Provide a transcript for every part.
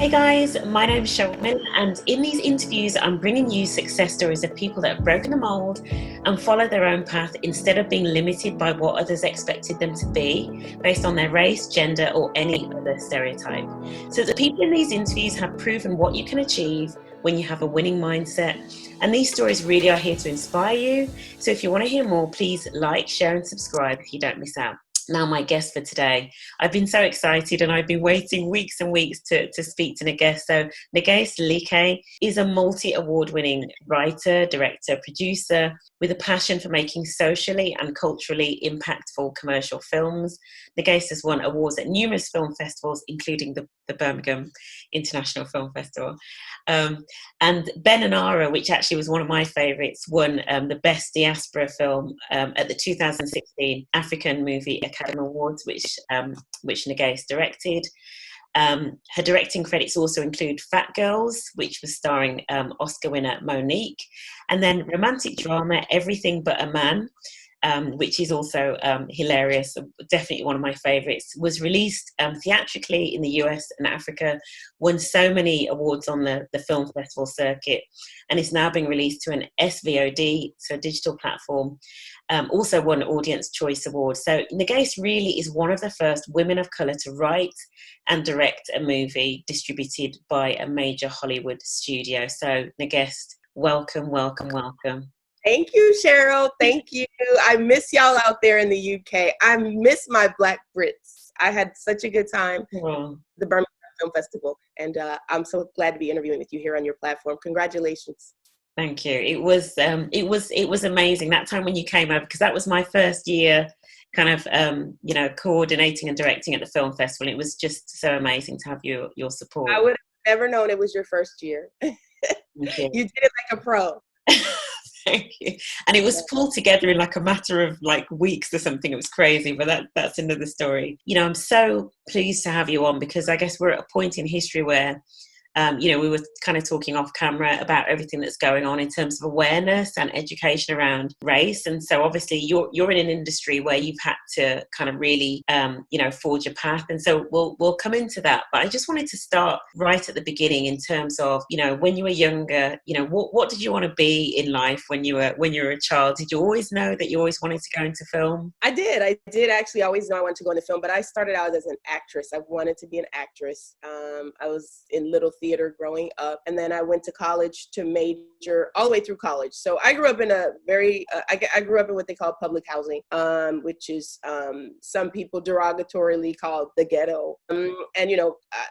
Hey guys, my name is Sheldon, and in these interviews I'm bringing you success stories of people that have broken the mold and followed their own path instead of being limited by what others expected them to be based on their race, gender or any other stereotype. So the people in these interviews have proven what you can achieve when you have a winning mindset, and these stories really are here to inspire you. So if you want to hear more, please like, share and subscribe if you don't miss out. Now, my guest for today, I've been so excited and I've been waiting weeks and weeks to speak to Nnegest. So Nnegest Likké is a multi-award-winning writer, director, producer with a passion for making socially and culturally impactful commercial films. Nnegest has won awards at numerous film festivals, including the Birmingham International Film Festival. And Benanara, which actually was one of my favourites, won the Best Diaspora Film at the 2016 African Movie Academy Awards, which Nnegest directed. Her directing credits also include Phat Girlz, which was starring Oscar winner Monique, and then romantic drama Everything But a Man, which is also hilarious, definitely one of my favourites, was released theatrically in the US and Africa, won so many awards on the film festival circuit, and is now being released to an SVOD, so a digital platform, also won Audience Choice Award. So Nnegest really is one of the first women of colour to write and direct a movie distributed by a major Hollywood studio. So Nnegest, welcome. Thank you, Cheryl. Thank you. I miss y'all out there in the UK. I miss my Black Brits. I had such a good time at the Birmingham Film Festival, and I'm so glad to be interviewing with you here on your platform. Congratulations. Thank you. It was amazing that time when you came over, because that was my first year kind of coordinating and directing at the film festival. It was just so amazing to have your support. I would have never known it was your first year. Thank you. You did it like a pro. Thank you. And it was pulled together in like a matter of like weeks or something. It was crazy, but that's another story. You know, I'm so pleased to have you on, because I guess we're at a point in history where we were kind of talking off camera about everything that's going on in terms of awareness and education around race. And so obviously you're in an industry where you've had to kind of really, forge a path. And so we'll come into that. But I just wanted to start right at the beginning in terms of, when you were younger, what did you want to be in life when you were a child? Did you always know that you always wanted to go into film? I did actually always know I wanted to go into film, but I started out as an actress. I wanted to be an actress. I was in little theater growing up, and then I went to college to major all the way through college. So I grew up in a very I grew up in what they call public housing, which is some people derogatorily called the ghetto,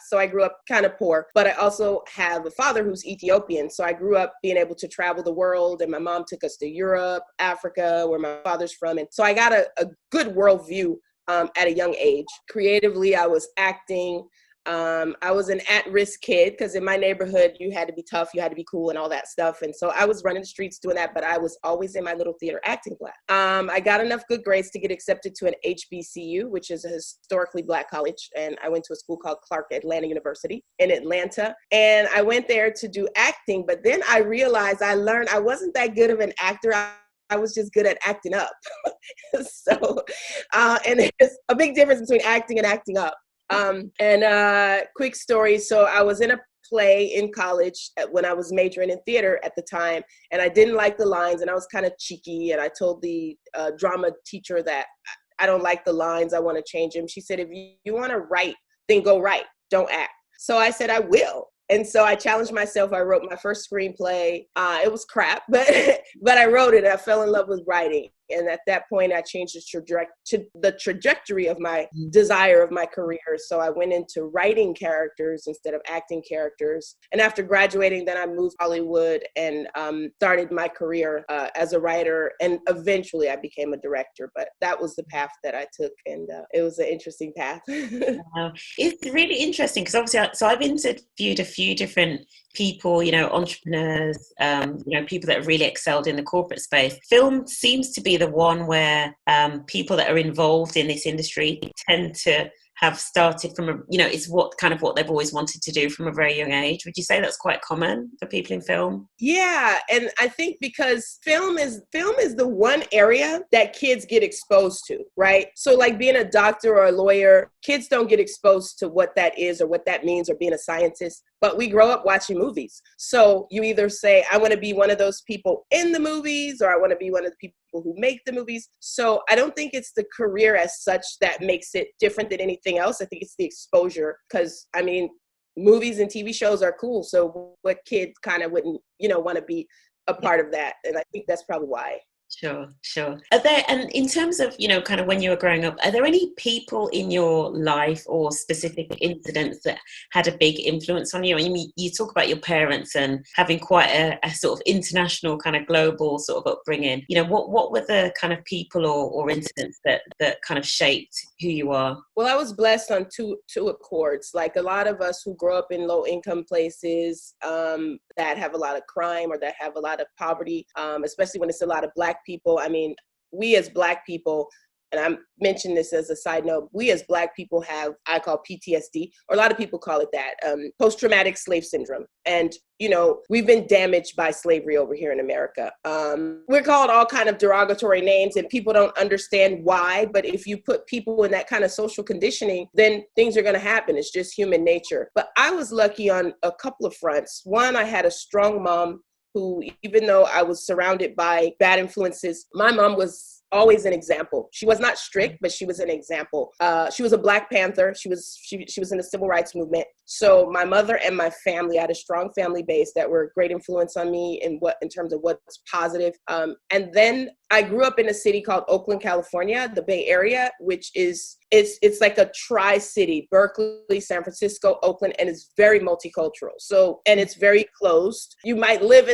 so I grew up kind of poor, but I also have a father who's Ethiopian, so I grew up being able to travel the world, and my mom took us to Europe, Africa, where my father's from, and so I got a good worldview at a young age. Creatively, I was acting. I was an at-risk kid, because in my neighborhood, you had to be tough, you had to be cool and all that stuff. And so I was running the streets doing that, but I was always in my little theater acting class. I got enough good grades to get accepted to an HBCU, which is a historically Black college. And I went to a school called Clark Atlanta University in Atlanta. And I went there to do acting, but then I realized I learned I wasn't that good of an actor. I was just good at acting up. And there's a big difference between acting and acting up. Quick story. So I was in a play in college when I was majoring in theater at the time, and I didn't like the lines, and I was kind of cheeky, and I told the drama teacher that I don't like the lines, I want to change them. She said, if you want to write, then go write, don't act. So I said, I will. And so I challenged myself. I wrote my first screenplay. It was crap, but I wrote it. I fell in love with writing. And at that point, I changed the trajectory of my desire of my career. So I went into writing characters instead of acting characters. And after graduating, then I moved to Hollywood and started my career as a writer. And eventually I became a director. But that was the path that I took. And it was an interesting path. It's really interesting, because obviously, so I've interviewed a few different people, entrepreneurs, people that have really excelled in the corporate space. Film seems to be the one where people that are involved in this industry tend to have started from a, it's what they've always wanted to do from a very young age. Would you say that's quite common for people in film? Yeah, and I think because film is the one area that kids get exposed to, right? So like being a doctor or a lawyer, kids don't get exposed to what that is or what that means, or being a scientist, but we grow up watching movies. So you either say, I want to be one of those people in the movies, or I want to be one of the people who make the movies. So I don't think it's the career as such that makes it different than anything else. I think it's the exposure, because I mean, movies and TV shows are cool. So what kid kind of wouldn't, want to be a part of that? And I think that's probably why. Sure. And in terms of, kind of when you were growing up, are there any people in your life or specific incidents that had a big influence on you? I mean, you talk about your parents and having quite a sort of international kind of global sort of upbringing. What were the kind of people or incidents that kind of shaped who you are? Well, I was blessed on two accords. Like a lot of us who grow up in low income places that have a lot of crime or that have a lot of poverty, especially when it's a lot of Black people. I mean, we as Black people, and I'm mentioning this as a side note, we as Black people have, I call PTSD, or a lot of people call it that, post-traumatic slave syndrome. And, we've been damaged by slavery over here in America. We're called all kind of derogatory names and people don't understand why. But if you put people in that kind of social conditioning, then things are going to happen. It's just human nature. But I was lucky on a couple of fronts. One, I had a strong mom who, even though I was surrounded by bad influences, my mom was always an example. She was not strict, but she was an example. She was a Black Panther. She was in the civil rights movement. So my mother and my family, I had a strong family base that were a great influence on me in terms of what's positive. And then I grew up in a city called Oakland, California, the Bay Area, which is it's like a tri-city, Berkeley, San Francisco, Oakland, and it's very multicultural. So, and it's very closed. You might live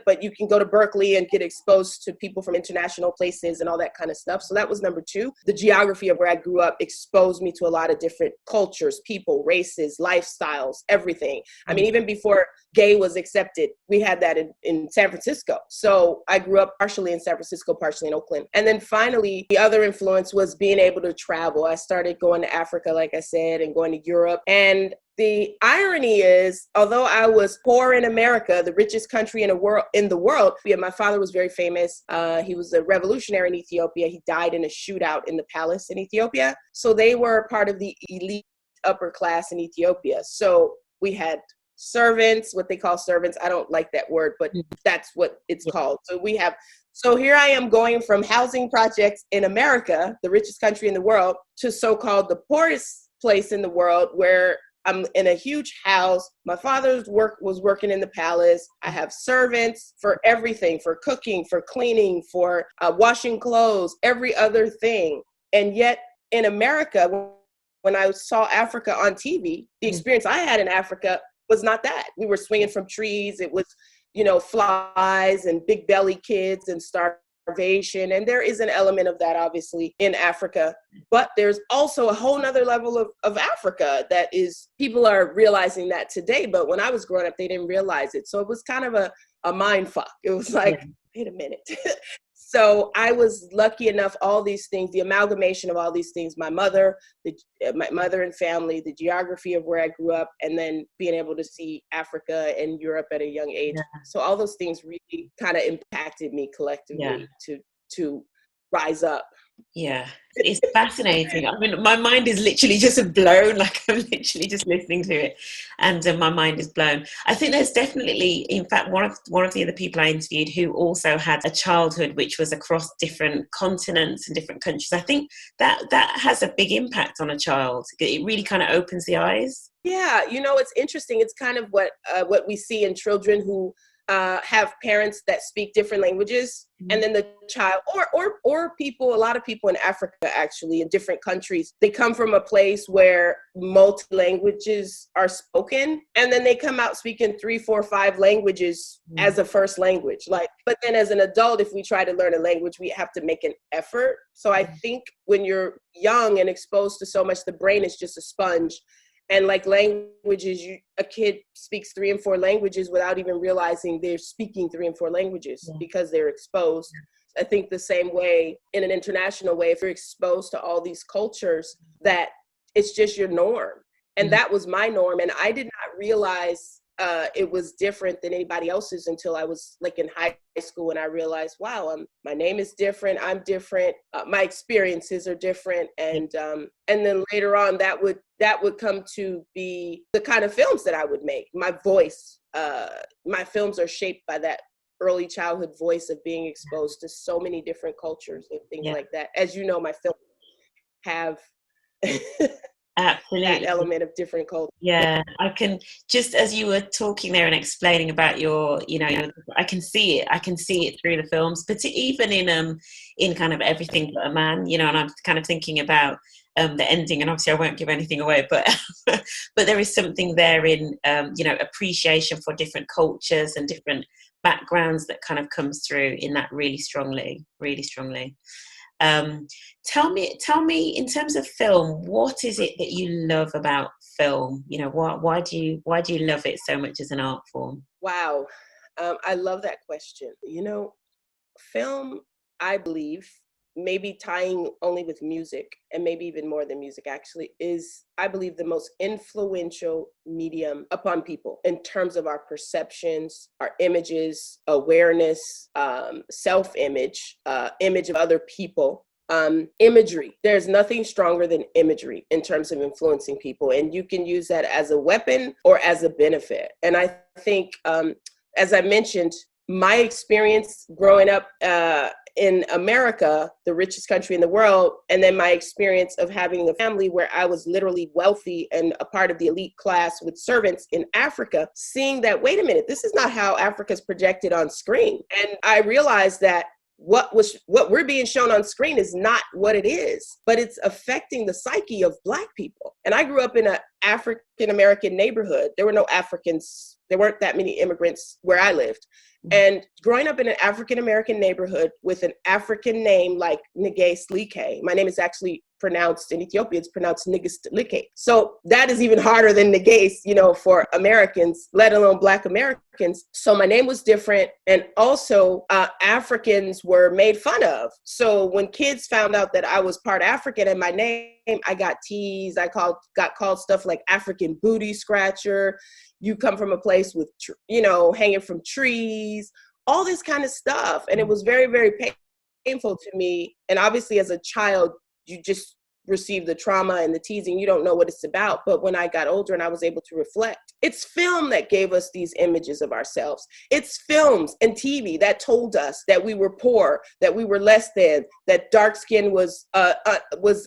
but you can go to Berkeley and get exposed to people from international places and all that kind of stuff. So that was number two. The geography of where I grew up exposed me to a lot of different cultures, people, races, lifestyles, everything. I mean, even before gay was accepted, we had that in San Francisco. So I grew up partially in San Francisco, partially in Oakland. And then finally, the other influence was being able to travel. I started going to Africa, like I said, and going to Europe. And the irony is, although I was poor in America, the richest country in the world, my father was very famous. He was a revolutionary in Ethiopia. He died in a shootout in the palace in Ethiopia. So they were part of the elite upper class in Ethiopia. So we had servants, what they call servants. I don't like that word, but that's what it's called. So here I am going from housing projects in America, the richest country in the world, to so-called the poorest place in the world, where I'm in a huge house. My father's was working in the palace. I have servants for everything, for cooking, for cleaning, for washing clothes, every other thing. And yet in America, when I saw Africa on TV, the experience I had in Africa was not that. We were swinging from trees. It was, flies and big belly kids and starvation. And there is an element of that, obviously, in Africa. But there's also a whole nother level of Africa that is, people are realizing that today. But when I was growing up, they didn't realize it. So it was kind of a mind fuck. It was like, wait a minute. So I was lucky enough, all these things, the amalgamation of all these things, my mother and family, the geography of where I grew up, and then being able to see Africa and Europe at a young age. Yeah. So all those things really kind of impacted me collectively to rise up. Yeah, it's fascinating. I mean, my mind is literally just blown, like I'm literally just listening to it, and my mind is blown. I think there's definitely, in fact, one of the other people I interviewed who also had a childhood which was across different continents and different countries. I think that has a big impact on a child. It really kind of opens the eyes. Yeah, it's interesting. It's kind of what we see in children who have parents that speak different languages, and then the child or people, a lot of people in Africa, actually, in different countries, they come from a place where multi languages are spoken, and then they come out speaking 3, 4, 5 languages as a first language. But then as an adult, if we try to learn a language, we have to make an effort. So I think when you're young and exposed to so much, the brain is just a sponge. And like languages, a kid speaks 3 and 4 languages without even realizing they're speaking 3 and 4 languages because they're exposed. I think the same way, in an international way, if you're exposed to all these cultures, that it's just your norm. And that was my norm. And I did not realize it was different than anybody else's until I was like in high school, and I realized, wow, my name is different. I'm different. My experiences are different. And then later on, that would come to be the kind of films that I would make. My voice, my films are shaped by that early childhood voice of being exposed to so many different cultures and things like that. As you know, my films have absolutely that element of different culture. Yeah, I can, just as you were talking there and explaining about your, I can see it through the films, but even in kind of Everything But a Man, and I'm kind of thinking about the ending, and obviously I won't give anything away, but but there is something there in appreciation for different cultures and different backgrounds that kind of comes through in that really strongly. Tell me in terms of film, what is it that you love about film? Why do you love it so much as an art form? Wow. I love that question. Film, I believe, maybe tying only with music, and maybe even more than music actually, is, I believe, the most influential medium upon people in terms of our perceptions, our images, awareness, self-image, image of other people, imagery. There's nothing stronger than imagery in terms of influencing people, and you can use that as a weapon or as a benefit. And I think, as I mentioned, my experience growing up in America, the richest country in the world, and then my experience of having a family where I was literally wealthy and a part of the elite class with servants in Africa, seeing that, wait a minute, this is not how Africa's projected on screen. And I realized that what we're being shown on screen is not what it is, but it's affecting the psyche of Black people. And I grew up in an African-American neighborhood. There were no Africans. There weren't that many immigrants where I lived. And growing up in an African-American neighborhood with an African name like Nnegest Likké, my name is actually pronounced in Ethiopia, it's pronounced Nnegest Likké. So that is even harder than Nnegest, for Americans, let alone Black Americans. So my name was different. And also Africans were made fun of. So when kids found out that I was part African and my name, I got teased. I got called stuff like African booty scratcher. You come from a place with, hanging from trees, all this kind of stuff. And it was very, very painful to me. And obviously as a child, you just receive the trauma and the teasing. You don't know what it's about. But when I got older and I was able to reflect, it's film that gave us these images of ourselves. It's films and TV that told us that we were poor, that we were less than, that dark skin was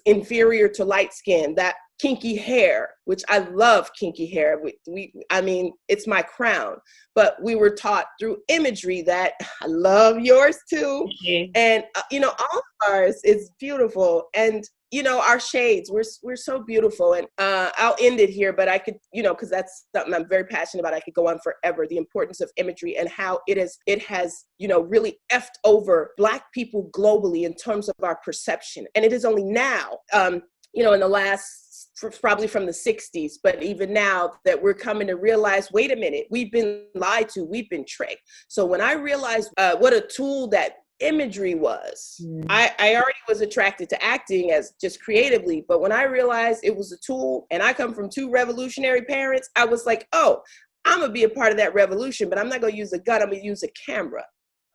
inferior to light skin, that kinky hair, which I love kinky hair. It's my crown. But we were taught through imagery that I love yours too. Mm-hmm. And, all of ours is beautiful. And, our shades, we're so beautiful. And I'll end it here, but I could, because that's something I'm very passionate about. I could go on forever, the importance of imagery and how it has, really effed over Black people globally in terms of our perception. And it is only now, in the last, probably from the 60s, but even now that we're coming to realize, wait a minute, we've been lied to, we've been tricked. So when I realized what a tool that imagery was, I already was attracted to acting as just creatively, but when I realized it was a tool, and I come from 2 revolutionary parents, I was like, oh, I'm gonna be a part of that revolution, but I'm not gonna use a gun, I'm gonna use a camera.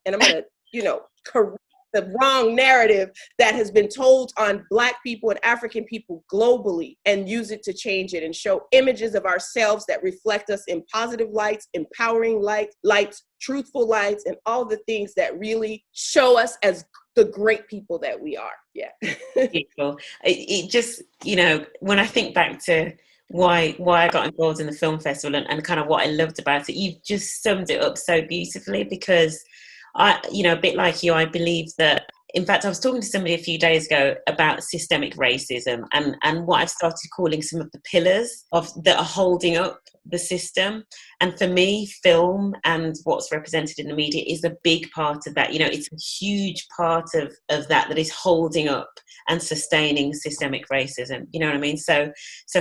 And I'm gonna, correct the wrong narrative that has been told on Black people and African people globally, and use it to change it and show images of ourselves that reflect us in positive lights, empowering lights, truthful lights, and all the things that really show us as the great people that we are. Yeah. Beautiful. It just, when I think back to why I got involved in the film festival and kind of what I loved about it, you've just summed it up so beautifully, because a bit like you, I believe that, in fact, I was talking to somebody a few days ago about systemic racism and what I've started calling some of the pillars that are holding up the system. And for me, film and what's represented in the media is a big part of that. You know, it's a huge part of that is holding up and sustaining systemic racism. You know what I mean? So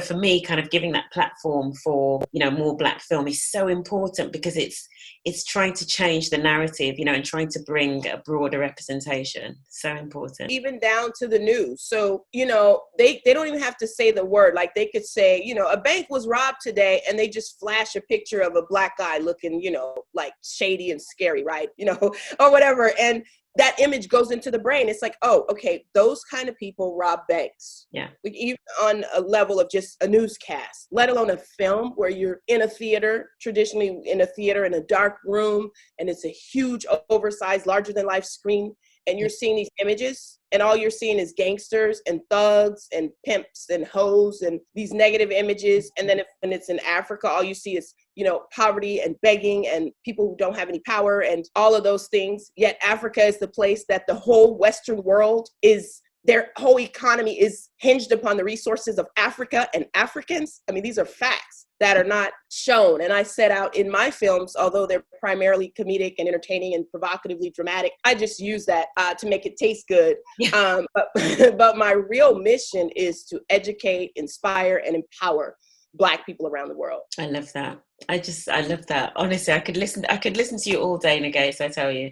for me, kind of giving that platform for, you know, more Black film is so important, because it's trying to change the narrative, you know, and trying to bring a broader representation. So important. Even down to the news. So, you know, they don't even have to say the word. Like, they could say, you know, a bank was robbed today, and they just flash a picture of a Black guy looking, you know, like shady and scary, right? You know, or whatever. And that image goes into the brain. It's like, oh, okay, those kind of people rob banks. Yeah. Like, even on a level of just a newscast, let alone a film where you're in a theater, traditionally in a theater in a dark room, and it's a huge, oversized, larger than life screen. And you're seeing these images, and all you're seeing is gangsters and thugs and pimps and hoes and these negative images. And then when it's in Africa, all you see is, you know, poverty and begging and people who don't have any power and all of those things. Yet Africa is the place that the whole Western world is, their whole economy is hinged upon the resources of Africa and Africans. I mean, these are facts that are not shown. And I set out in my films, although they're primarily comedic and entertaining and provocatively dramatic, I just use that to make it taste good. Yeah. But my real mission is to educate, inspire, and empower Black people around the world. I love that. I love that. Honestly, I could listen to you all day, Nnegest, I tell you.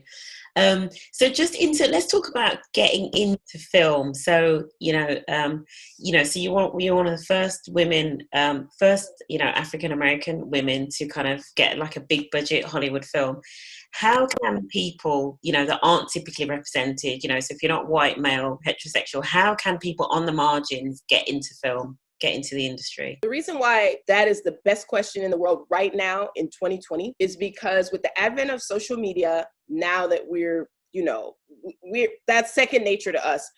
So let's talk about getting into film. So, so you're one of the first women, you know, African-American women to kind of get like a big budget Hollywood film. How can people, you know, that aren't typically represented, you know, so if you're not white, male, heterosexual, how can people on the margins get into film, get into the industry? The reason why that is the best question in the world right now in 2020 is because with the advent of social media, now that we're that's second nature to us.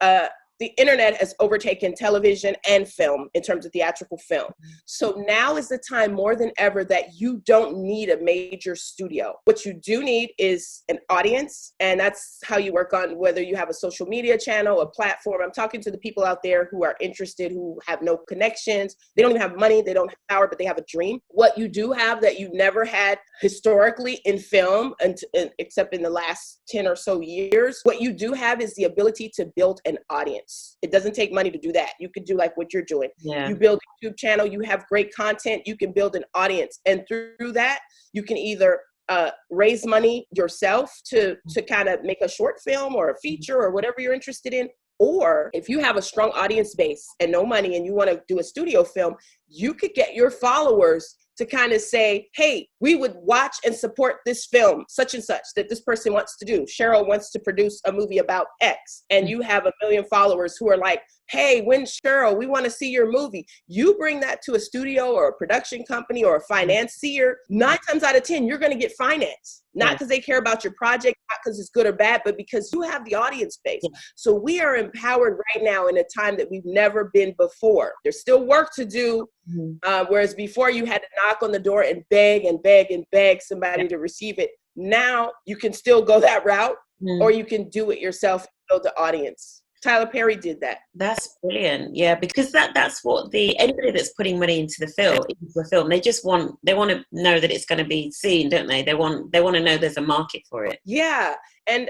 The internet has overtaken television and film in terms of theatrical film. So now is the time more than ever that you don't need a major studio. What you do need is an audience. And that's how you work on whether you have a social media channel, a platform. I'm talking to the people out there who are interested, who have no connections. They don't even have money. They don't have power, but they have a dream. What you do have that you never had historically in film, except in the last 10 or so years, what you do have is the ability to build an audience. It doesn't take money to do that. You could do like what you're doing. Yeah. You build a YouTube channel, you have great content, you can build an audience. And through that, you can either raise money yourself to kind of make a short film or a feature or whatever you're interested in. Or if you have a strong audience base and no money and you want to do a studio film, you could get your followers to kind of say, hey, we would watch and support this film, such and such, that this person wants to do. Cheryl wants to produce a movie about X. And you have 1 million followers who are like, hey, when's Cheryl? We want to see your movie. You bring that to a studio or a production company or a financier, 9 times out of 10, you're going to get financed. Not because they care about your project, not because it's good or bad, but because you have the audience base. Yeah. So we are empowered right now in a time that we've never been before. There's still work to do. Whereas before you had to knock on the door and beg and beg and beg somebody to receive it. Now you can still go that route or you can do it yourself and build the audience. Tyler Perry did that. That's brilliant. Yeah, because that's what anybody that's putting money into the film, they want to know that it's going to be seen, don't they? They want to know there's a market for it. Yeah. And,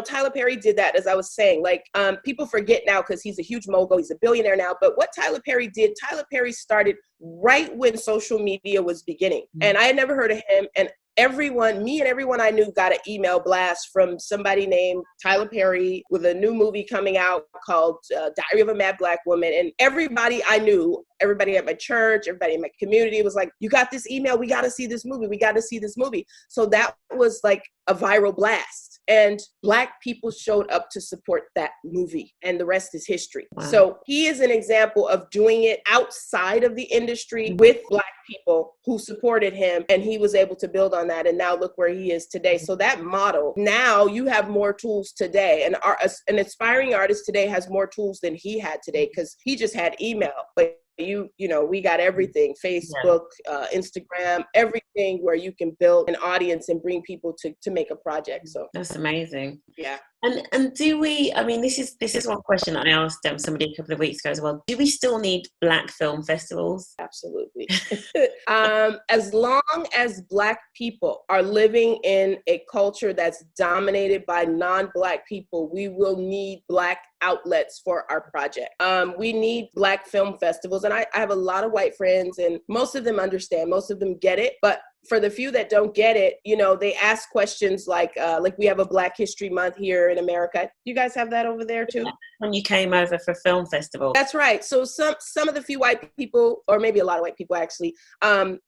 Tyler Perry did that, as I was saying, like, people forget now because he's a huge mogul. He's a billionaire now. But what Tyler Perry did, Tyler Perry started right when social media was beginning. And I had never heard of him. And me and everyone I knew got an email blast from somebody named Tyler Perry with a new movie coming out called Diary of a Mad Black Woman. And everybody I knew, everybody at my church, everybody in my community was like, you got this email, we got to see this movie. We got to see this movie. So that was like a viral blast. And Black people showed up to support that movie, and the rest is history. Wow. So he is an example of doing it outside of the industry with Black people who supported him, and he was able to build on that. And now look where he is today. So that model, now you have more tools today. And an aspiring artist today has more tools than he had today because he just had email. But we got everything, Facebook, Instagram, everything where you can build an audience and bring people to make a project. So that's amazing. Yeah. And do we? I mean, this is one question I asked somebody a couple of weeks ago as well. Do we still need Black film festivals? Absolutely. As long as Black people are living in a culture that's dominated by non-Black people, we will need Black outlets for our project. We need Black film festivals. And I have a lot of white friends, and most of them understand, most of them get it. But for the few that don't get it, they ask questions like we have a Black History Month here in America. You guys have that over there too? When you came over for film festival. That's right. So some of the few white people, or maybe a lot of white people actually,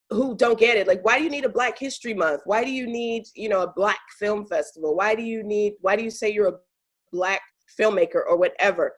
who don't get it, like, why do you need a Black History Month? Why do you need, a Black film festival? Why do you say you're a Black filmmaker or whatever?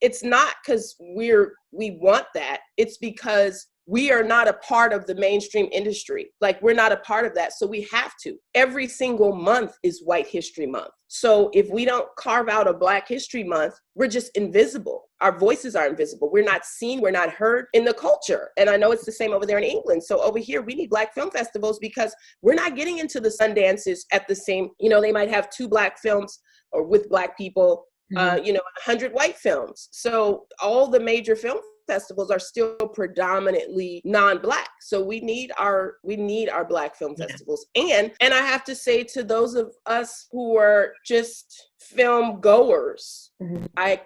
It's not because we want that. It's because we are not a part of the mainstream industry. Like, we're not a part of that. So we have to. Every single month is White History Month. So if we don't carve out a Black History Month, we're just invisible. Our voices are invisible. We're not seen. We're not heard in the culture. And I know it's the same over there in England. So over here, we need Black film festivals because we're not getting into the Sundances at the same, they might have 2 Black films or with Black people, 100 white films. So all the major film festivals are still predominantly non-Black. So we need our Black film festivals. And I have to say to those of us who are just film goers, I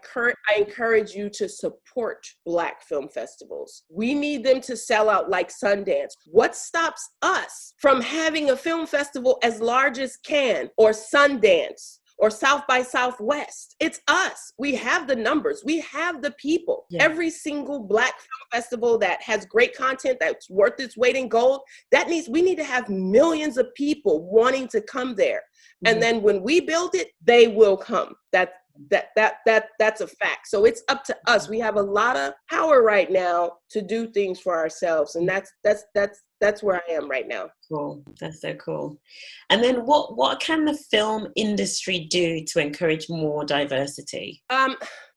encourage you to support Black film festivals. We need them to sell out like Sundance. What stops us from having a film festival as large as Cannes or Sundance or South by Southwest? It's us. We have the numbers. We have the people. Yeah. Every single Black film festival that has great content that's worth its weight in gold, we need to have millions of people wanting to come there. And then when we build it, they will come. That's a fact. So it's up to us. We have a lot of power right now to do things for ourselves. And that's where I am right now. Cool. That's so cool. And then what can the film industry do to encourage more diversity?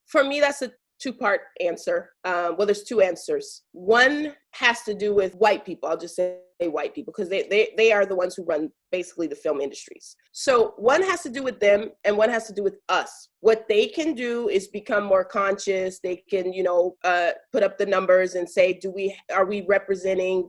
For me, that's a 2-part answer. Well, there's 2 answers. One has to do with white people. I'll just say white people because they are the ones who run basically the film industries. So one has to do with them and one has to do with us. What they can do is become more conscious. They can, put up the numbers and say, are we representing,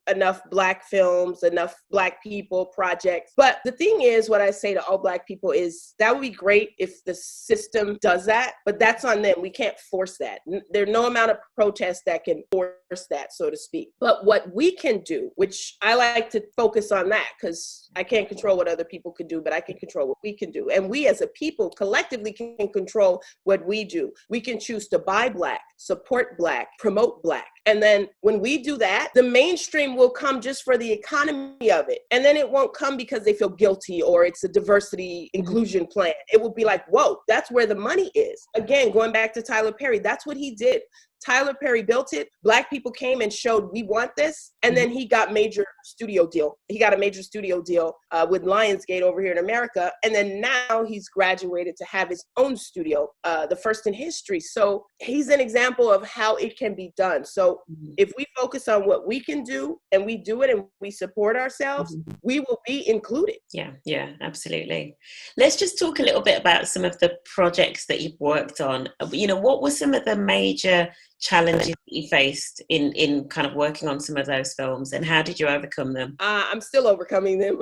enough Black films, enough Black people projects? But the thing is, what I say to all Black people is that would be great if the system does that, but that's on them. We can't force that. There's no amount of protest that can force that, so to speak. But what we can do, which I like to focus on that because I can't control what other people can do, but I can control what we can do. And we as a people collectively can control what we do. We can choose to buy Black, support Black, promote Black. And then when we do that, the mainstream will come just for the economy of it. And then it won't come because they feel guilty or it's a diversity inclusion plan. It will be like, whoa, that's where the money is. Again, going back to Tyler Perry, that's what he did. Tyler Perry built it. Black people came and showed we want this. And then he got major studio deal. He got a major studio deal with Lionsgate over here in America. And then now he's graduated to have his own studio, the first in history. So he's an example of how it can be done. So if we focus on what we can do and we do it and we support ourselves, we will be included. Yeah, absolutely. Let's just talk a little bit about some of the projects that you've worked on. What were some of the major challenges that you faced in kind of working on some of those films, and how did you overcome them? I'm still overcoming them.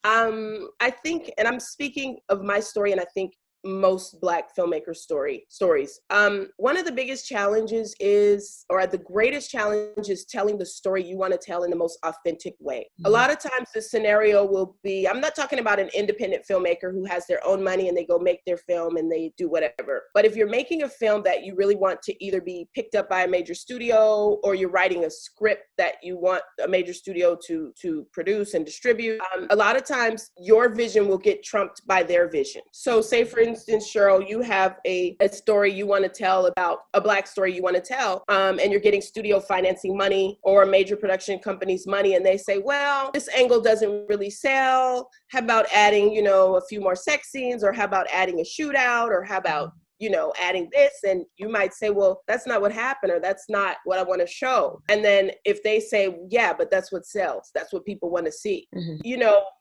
I think, and I'm speaking of my story, and I think most Black filmmakers' stories. One of the biggest challenges the greatest challenge is telling the story you want to tell in the most authentic way. A lot of times the scenario will be, I'm not talking about an independent filmmaker who has their own money and they go make their film and they do whatever. But if you're making a film that you really want to either be picked up by a major studio or you're writing a script that you want a major studio to produce and distribute, a lot of times your vision will get trumped by their vision. So say for instance, Cheryl, you have a story you want to tell about a Black story you want to tell, and you're getting studio financing money or a major production company's money, and they say, well, this angle doesn't really sell. How about adding, a few more sex scenes, or how about adding a shootout, or how about adding this, and you might say, well, that's not what happened, or that's not what I want to show. And then if they say, yeah, but that's what sells, that's what people want to see,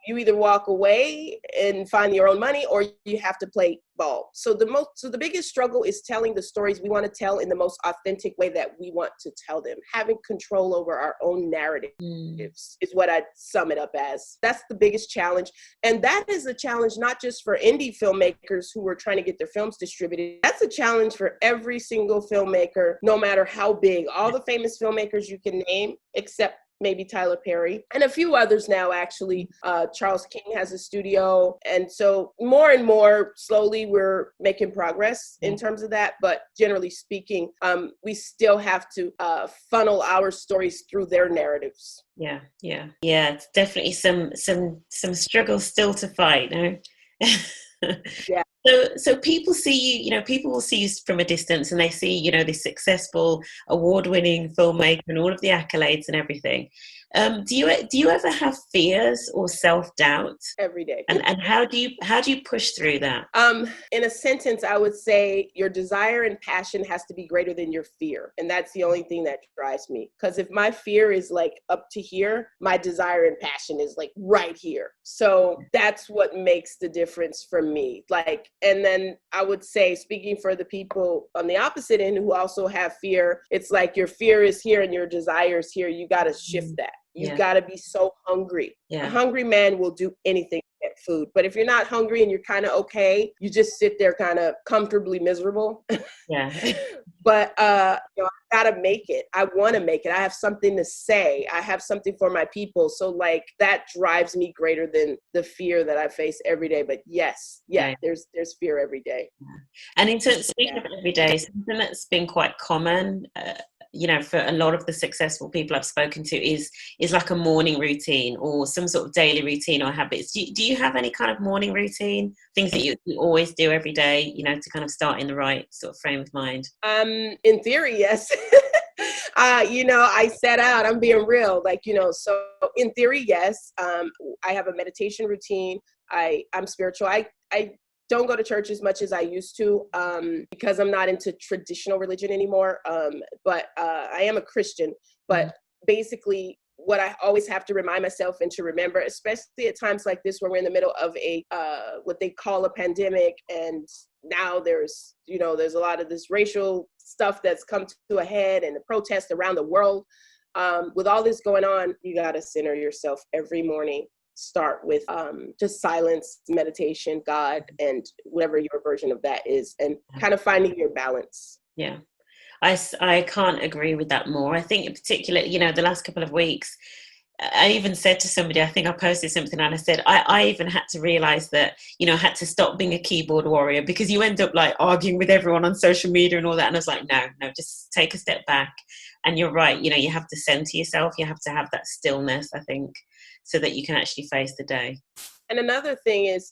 you either walk away and find your own money, or you have to play ball. So the biggest struggle is telling the stories we want to tell in the most authentic way that we want to tell them. Having control over our own narrative is what I'd sum it up as. That's the biggest challenge. And that is a challenge not just for indie filmmakers who are trying to get their films distributed. That's a challenge for every single filmmaker, no matter how big. All the famous filmmakers you can name, except maybe Tyler Perry, and a few others now, actually. Charles King has a studio. And so more and more slowly we're making progress in terms of that. But generally speaking, we still have to funnel our stories through their narratives. Yeah. It's definitely some struggles still to fight, no? Yeah. So people see you, people will see you from a distance, and they see, this successful, award-winning filmmaker and all of the accolades and everything. Do you ever have fears or self-doubt? Every day. And how do you push through that? In a sentence, I would say your desire and passion has to be greater than your fear. And that's the only thing that drives me. Because if my fear is like up to here, my desire and passion is like right here. So that's what makes the difference for me. And then I would say, speaking for the people on the opposite end who also have fear, it's like your fear is here and your desire is here. You got to shift that. You've got to be so hungry. A hungry man will do anything to get food. But if you're not hungry and you're kind of okay, you just sit there kind of comfortably miserable. Yeah. But I gotta make it. I want to make it. I have something to say. I have something for my people. So that drives me greater than the fear that I face every day. But yes, there's fear every day. And in terms, speaking of every day, something that's been quite common, for a lot of the successful people I've spoken to is like a morning routine or some sort of daily routine or habits. Do you have any kind of morning routine, things that you always do every day, to kind of start in the right sort of frame of mind? In theory, yes. I set out, I'm being real, so in theory, yes. I have a meditation routine. I'm spiritual. I don't go to church as much as I used to because I'm not into traditional religion anymore. But I am a Christian. But basically, what I always have to remind myself and to remember, especially at times like this where we're in the middle of a what they call a pandemic, and now there's a lot of this racial stuff that's come to a head and the protests around the world. With all this going on, you got to center yourself every morning. Start with just silence, meditation, God, and whatever your version of that is, and kind of finding your balance. Yeah. I can't agree with that more. I think in particular, the last couple of weeks, I even said to somebody, I think I posted something and I said, I even had to realize that, I had to stop being a keyboard warrior, because you end up arguing with everyone on social media and all that. And I was like, no, just take a step back. And you're right. You have to center yourself. You have to have that stillness, I think, so that you can actually face the day. And another thing is,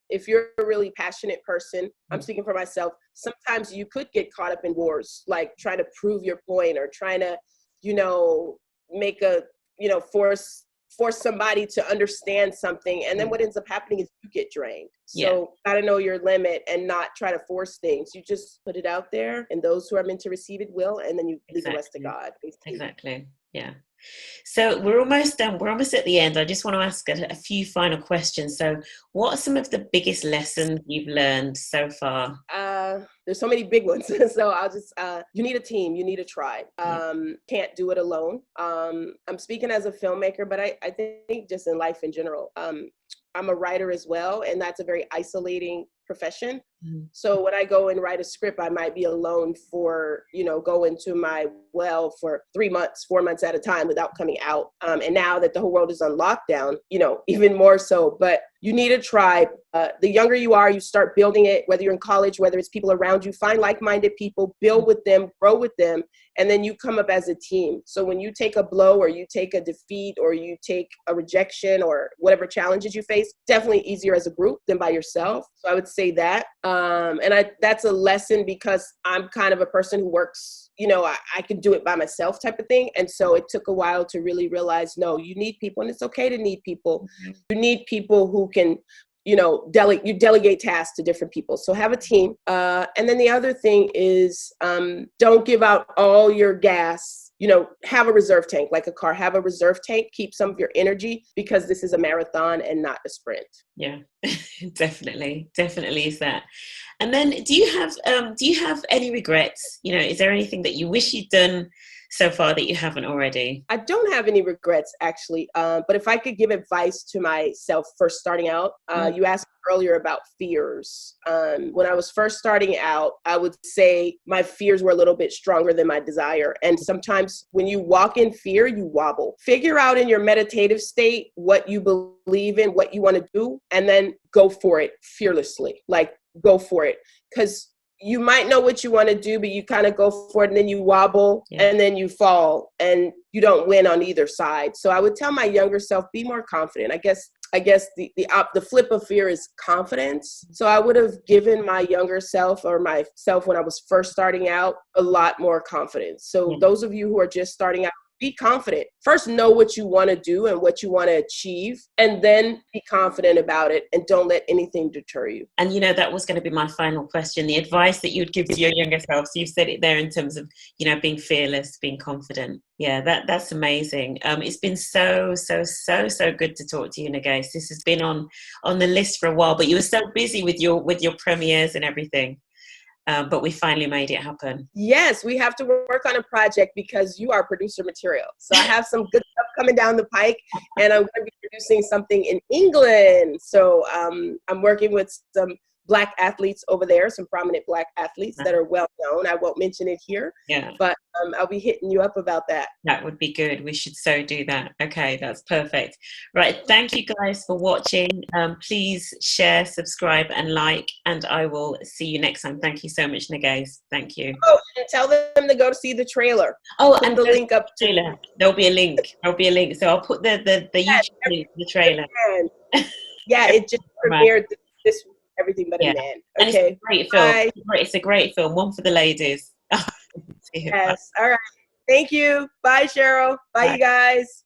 if you're a really passionate person, I'm speaking for myself, sometimes you could get caught up in wars, like trying to prove your point or trying to, make a, force somebody to understand something. And then what ends up happening is you get drained. So gotta know your limit and not try to force things. You just put it out there, and those who are meant to receive it will, and then you leave the rest to God. Basically. Exactly. Yeah. So we're almost done. We're almost at the end. I just want to ask a few final questions. So what are some of the biggest lessons you've learned so far? There's so many big ones. So I'll just, you need a team, you need a tribe. Can't do it alone. I'm speaking as a filmmaker, but I think just in life in general. I'm a writer as well, and that's a very isolating profession. So when I go and write a script, I might be alone for, go into my well for 3 months, 4 months at a time without coming out. And now that the whole world is on lockdown, even more so. But you need a tribe. The younger you are, you start building it, whether you're in college, whether it's people around you, find like-minded people, build with them, grow with them, and then you come up as a team. So when you take a blow or you take a defeat or you take a rejection or whatever challenges you face, definitely easier as a group than by yourself. So I would say that. That's a lesson because I'm kind of a person who works, I can do it by myself type of thing. And so it took a while to really realize, no, you need people, and it's okay to need people. You need people who can you delegate tasks to different people. So have a team. And then the other thing is, don't give out all your gas. Have a reserve tank, like a car. Have a reserve tank. Keep some of your energy, because this is a marathon and not a sprint. Yeah, definitely is that. And then, do you have any regrets? Is there anything that you wish you'd done so far that you haven't already? I don't have any regrets, actually. But if I could give advice to myself first starting out, you asked earlier about fears. When I was first starting out, I would say my fears were a little bit stronger than my desire. And sometimes when you walk in fear, you wobble. Figure out in your meditative state what you believe in, what you want to do, and then go for it fearlessly. Like, go for it. Because you might know what you want to do, but you kind of go for it and then you wobble and then you fall and you don't win on either side. So I would tell my younger self, be more confident. I guess the flip of fear is confidence. So I would have given my younger self, or myself when I was first starting out, a lot more confidence. So those of you who are just starting out, be confident. First, know what you want to do and what you want to achieve, and then be confident about it, and don't let anything deter you. And that was going to be my final question, the advice that you'd give to your younger self. So you said it there in terms of, being fearless, being confident. Yeah, that's amazing. It's been so good to talk to you, Nnegest. This has been on the list for a while, but you were so busy with your premieres and everything. But we finally made it happen. Yes, we have to work on a project because you are producer material. So I have some good stuff coming down the pike, and I'm going to be producing something in England. So I'm working with some Black athletes over there, some prominent Black athletes that are well known. I won't mention it here, but I'll be hitting you up about that. That would be good. We should so do that. Okay, that's perfect. Right, thank you guys for watching. Please share, subscribe, and like, and I will see you next time. Thank you so much, Nnegest. Thank you. Oh, and tell them to go to see the trailer. Oh, put and the link up to trailer. There'll be a link. So I'll put the YouTube link to the trailer. Yeah, it just premiered this week. Everything But a Man. Okay. And it's a great film. It's a great film. One for the ladies. Yes. All right. Thank you. Bye, Cheryl. Bye, you guys.